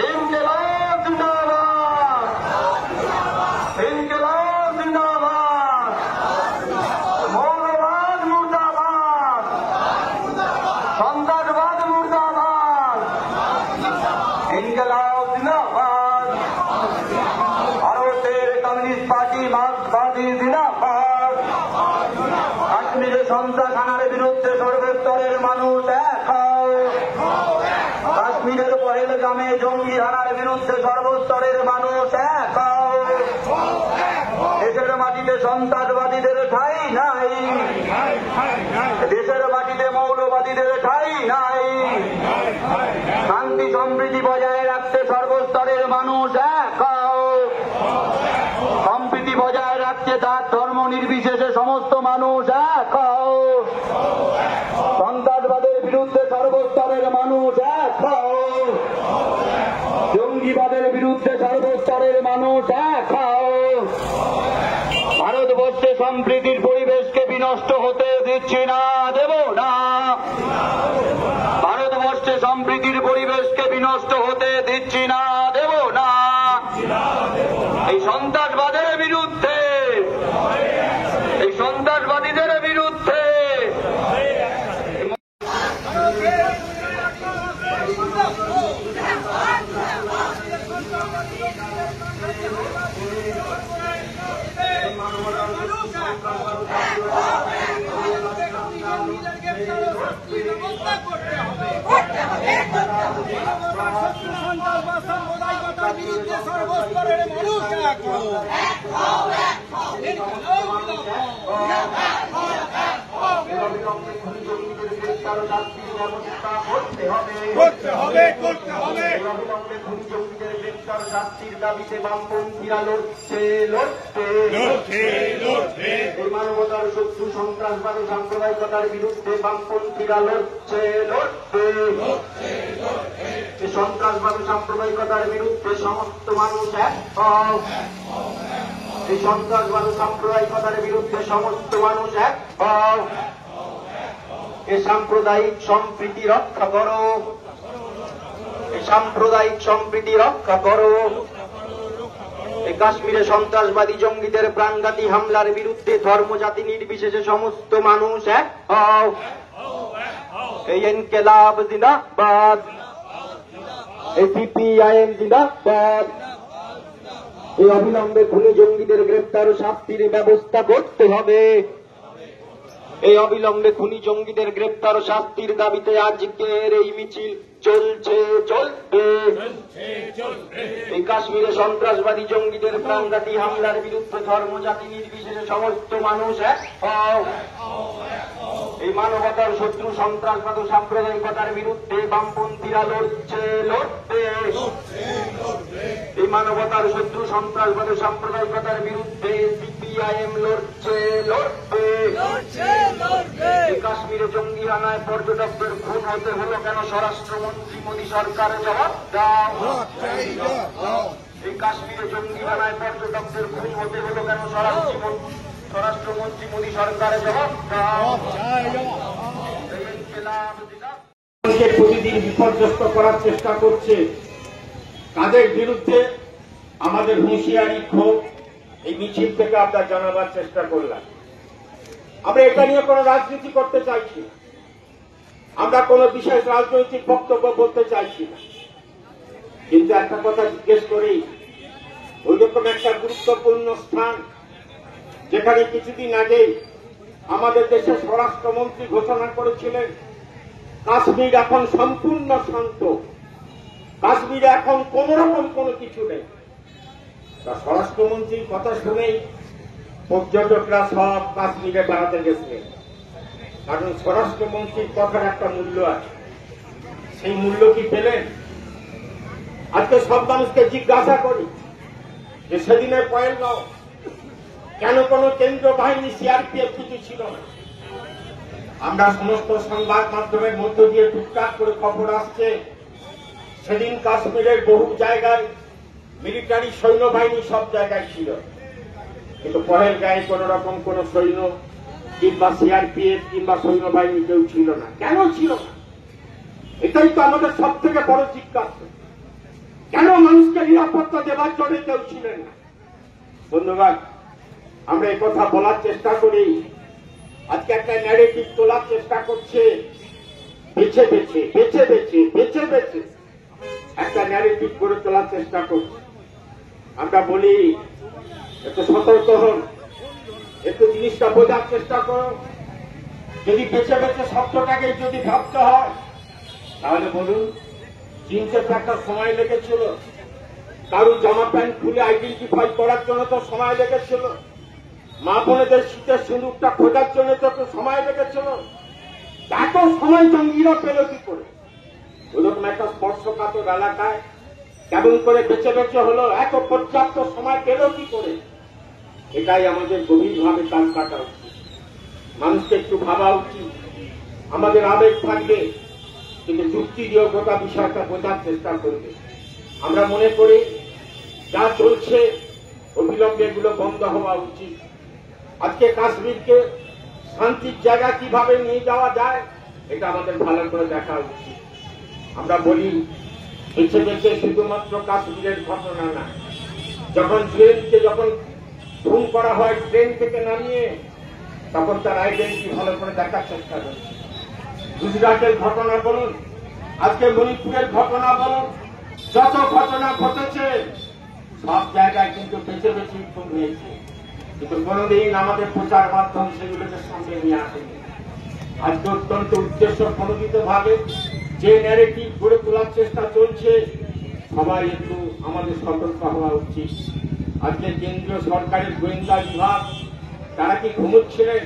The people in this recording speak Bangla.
ইনকিলাব জিন্দাবাদ, ইনকিলাব জিন্দাবাদ, মৌলবাদ মুর্দাবাদ, সন্ত্রাসবাদ মুর্দাবাদ, ইনকিলাব জিন্দাবাদ, ভারতের কমিউনিস্ট পার্টি মার্ক্সবাদী জিন্দাবাদ, কাশ্মীরে সন্ত্রাস হানার বিরুদ্ধে সর্বস্তরের মানুষ এক হও, কাশ্মীরের পহেলগামে জঙ্গি হানার বিরুদ্ধে সর্বস্তরের মানুষ এক হও, দেশের মাটিতে সন্ত্রাসবাদীদের ঠাঁই নাই, দেশের মাটিতে মৌলবাদীদের ঠাঁই নাই, শান্তি সম্প্রীতি বজায় রাখতে সর্বস্তরের মানুষ এক হও, সম্প্রীতি বজায় রাখতে তার ধর্ম নির্বিশেষে সমস্ত মানুষ এক হও, সন্ত্রাসবাদের বিরুদ্ধে সর্বস্তরের মানুষ এক হও, জঙ্গিবাদের বিরুদ্ধে সর্বস্তরের মানুষ এক হও, ভারতবর্ষে সম্প্রীতির পরিবেশকে বিনষ্ট হতে দিচ্ছি না, দেব না, ভারতবর্ষে সম্প্রীতির পরিবেশকে বিনষ্ট হতে দিচ্ছি না, দেব না, এই সন্ত্রাসবাদের বিরুদ্ধে, এই সন্ত্রাসবাদীদের বিরুদ্ধে সর্বস্তরের মানুষ এক হও, করতে হবে, করতে হবে, শাস্তির দাবিতে বামপন্থীরা লড়ছে, লড়ছে, এই মানবতার শত্রু সন্ত্রাসবাদ ও সাম্প্রদায়িকতার বিরুদ্ধে বামপন্থীরা লড়ছে, লড়ছে, এই সন্ত্রাসবাদ ও সাম্প্রদায়িকতার বিরুদ্ধে সমস্ত মানুষ এক হও, এই সন্ত্রাসবাদ ও সাম্প্রদায়িকতার বিরুদ্ধে সমস্ত মানুষ এক হও, এই সাম্প্রদায়িক সম্প্রীতি রক্ষা করো, এই সাম্প্রদায়িক সম্প্রীতি রক্ষা করো, এই কাশ্মীরে সন্ত্রাসবাদী জঙ্গিদের প্রাণঘাতী হামলার বিরুদ্ধে ধর্মজাতি নির্বিশেষে সমস্ত মানুষ এক হও, এই ইনকিলাব জিন্দাবাদ, এই সিপিআইএম জিন্দাবাদ, এই অবিলম্বে খুনি জঙ্গিদের গ্রেপ্তার ও শাস্তির ব্যবস্থা করতে হবে, এই অবিলম্বে খুনি জঙ্গিদের গ্রেপ্তার ও শাস্তির দাবিতে আজকের এই মিছিল চলছে, চলবে, এই কাশ্মীরে সন্ত্রাসবাদী জঙ্গিদের প্রাণঘাতী হামলার বিরুদ্ধে ধর্মজাতি নির্বিশেষে সমস্ত মানুষ এক হও, এই মানবতার শত্রু সন্ত্রাসবাদ ও সাম্প্রদায়িকতার বিরুদ্ধে বামপন্থীরা লড়ছে, লড়বে, এই মানবতার শত্রু সন্ত্রাসবাদ ও সাম্প্রদায়িকতার বিরুদ্ধে সিপিআইএম লড়ছে, লড়বে, এই কাশ্মীরে জঙ্গি হানায় পর্যটকদের খুন হতে হলো কেন, স্বরাষ্ট্রমন্ত্রী মোদী সরকার জবাব দাও, এই কাশ্মীরে জঙ্গি হানায় পর্যটকদের খুন হতে হলো কেন, স্বরাষ্ট্রমন্ত্রী মোদী সরকার জবাব দাও, প্রতিদিন বিপর্যস্ত করার চেষ্টা করছে, তাদের বিরুদ্ধে আমাদের হুঁশিয়ারি ক্ষোভ এই মিছিল থেকে আমরা জানাবার চেষ্টা করলাম। আমরা এটা নিয়ে কোনো রাজনীতি করতে চাইছি না, আমরা কোনো বিশেষ রাজনৈতিক বক্তব্য বলতে চাইছি না, কিন্তু একটা কথা জিজ্ঞেস করি, ওই রকম একটা গুরুত্বপূর্ণ স্থান যেখানে কিছুদিন আগেই আমাদের দেশের স্বরাষ্ট্রমন্ত্রী ঘোষণা করেছিলেন কাশ্মীর এখন সম্পূর্ণ শান্ত, কাশ্মীরে এখন কোন রকম কোনো কিছু নেই, তা স্বরাষ্ট্রমন্ত্রীর কথা শুনেই পর্যটকরা সব কাশ্মীরে বেড়াতে গেছে, কারণ স্বরাষ্ট্রমন্ত্রীর কথার একটা মূল্য আছে, সেই মূল্য কি পেলেন? আজকে সব মানুষকে জিজ্ঞাসা করি যে সেদিনের পহেলগাঁও কেন কোনো কেন্দ্র বাহিনী সিআরপিএফ কিছু ছিল না? আমরা সমস্ত সংবাদ মাধ্যমের মধ্য দিয়ে টুকটাক করে খবর আসছে সেদিন কাশ্মীরের বহু জায়গায় মিলিটারি সৈন্যবাহিনী সব জায়গায় ছিল, কিন্তু পহেলগাঁয়ে কোন রকম কোন সৈন্য কিংবা সিআরপিএফ কিংবা সৈন্যবাহিনী কেউ ছিল না। কেন ছিল না? এটাই তো আমাদের সব থেকে বড় জিজ্ঞাসা। কেন মানুষকে নিরাপত্তা দেওয়ার জন্য কেউ ছিলেন না? বন্ধুগণ, আমরা এই কথা বলার চেষ্টা করি, আজকে একটা ন্যারেটিভ তোলার চেষ্টা করছে, বেছে বেছে বেছে বেছে বেছে বেছে একটা ন্যারেটিভ করে তোলার চেষ্টা করছে। আমরা বলি একটু সতর্ক হন, একটু জিনিসটা বোঝার চেষ্টা করো। যদি বেছে বেছে শব্দটাকে যদি ভাবতে হয়, তাহলে বলুন, চিনতে তো একটা সময় লেগেছিল, কারুর জামা প্যান্ট খুলে আইডেন্টিফাই করার জন্য তো সময় লেগেছিল, মা বোনেদের শীতের সিঁদুরটা খোঁজার জন্য তো একটু সময় লেগেছিল। এত সময় জঙ্গিরা পেল কি করে? ওরকম একটা স্পর্শকাতর এলাকায় কেমন করে বেছে বেছে হলো, এত পর্যাপ্ত সময় পেল কি করে? এটাই আমাদের গভীরভাবে কাজ কাটা উচিত। মানুষকে একটু ভাবা উচিত। আমাদের আবেগ থাকবে, কিন্তু যুক্তি দিয়ে গোটা বিষয়টা বোঝার চেষ্টা করবে। আমরা মনে করি যা চলছে অবিলম্বে এগুলো বন্ধ হওয়া উচিত। আজকে কাশ্মীরকে শান্তির জায়গা কিভাবে নিয়ে যাওয়া যায়, এটা আমাদের ভালো করে দেখা উচিত। আমরা বলি বেছে বেছে শুধুমাত্র কাশ্মীরের ঘটনা না, যখন ট্রেনকে যখন খুন করা হয় ট্রেন থেকে নামিয়ে, তখন তার আইডেন্টি ভালো করে দেখার চেষ্টা করছে। গুজরাটের ঘটনা বলুন, আজকে মণিপুরের ঘটনা বলুন, যত ঘটনা ঘটেছে সব জায়গায় কিন্তু বেছে বেছে খুন হয়েছে, কিন্তু কোনদিন আমাদের প্রচার মাধ্যম সেগুলোকে সামনে নিয়ে আসেনি। আজকে অত্যন্ত উদ্দেশ্য প্রণোদিত ভাবে যে ন্যারেটিভ গড়ে তোলার চেষ্টা চলছে, সবাই একটু আমাদের সতর্ক হওয়া উচিত। আজকে কেন্দ্রীয় সরকারের গোয়েন্দা বিভাগ তারা কি ঘুমোচ্ছিলেন?